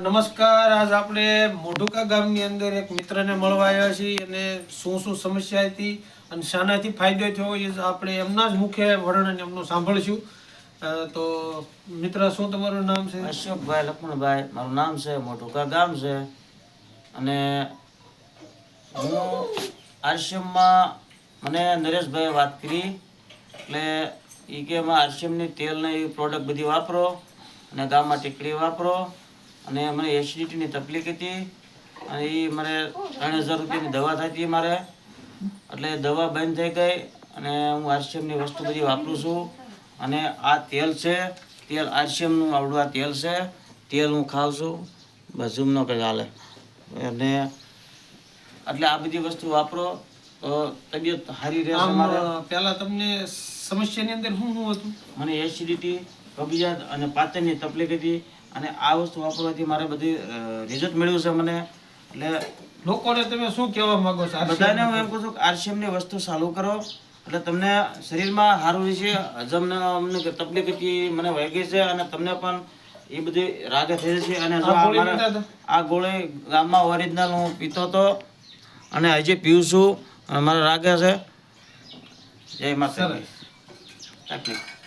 નમસ્કાર. આજ આપણે મોઢુકા ગામની અંદર એક મિત્રને મળવા આવ્યા છીએ અને શું શું સમસ્યા હતી અને શાનાથી ફાયદો થયો એ આપણે એમના જ મુખ્ય વર્ણન એમનું સાંભળશું. તો મિત્ર, શું તમારું નામ છે? અશોકભાઈ લક્ષ્મણભાઈ મારું નામ છે. મોઢુકા ગામ છે. અને હું આરસીએમમાં મને નરેશભાઈએ વાત કરી એટલે એ કે એમાં આરસીએમની તેલને એ પ્રોડક્ટ બધી વાપરો અને ગામમાં ટીકડી વાપરો. અને મને એસિડિટીની તકલીફ હતી અને એ મારે 3000 રૂપિયાની દવા થતી મારે, એટલે દવા બંધ થઈ ગઈ અને હું આરસીએમની વસ્તુ બધી વાપરું છું. અને આ તેલ છે, તેલ આરસીએમનું આવડું આ તેલ છે, તેલ હું ખાઉં છું. બસ ઝૂમ ન કંઈ હાલે. અને એટલે આ બધી વસ્તુ વાપરો તો તબિયત સારી રહેશે. મારે પહેલા તમને સમસ્યાની અંદર શું શું હતું? મને એસિડિટી, કબજિયાત અને પાચનની તકલીફ હતી. અને આ વસ્તુ વાપરવાથી મારે બધી રિઝલ્ટ મળ્યું છે મને. એટલે લોકોને તમે શું કહેવા માંગો છો? બધાને હું એમ કહું છું કે આરસીએમની વસ્તુ ચાલુ કરો એટલે તમને શરીરમાં સારું રહેશે. હજમને અમને તકલીફ હતી મને વહી ગઈ છે અને તમને પણ એ બધી રાગે થઈ જશે. અને જો આ ગોળી ગામમાં ઓરિજિનલ હું પીતો હતો અને હજી પીવું છું અને મારા રાગે છે. જય માતા. તકલીફ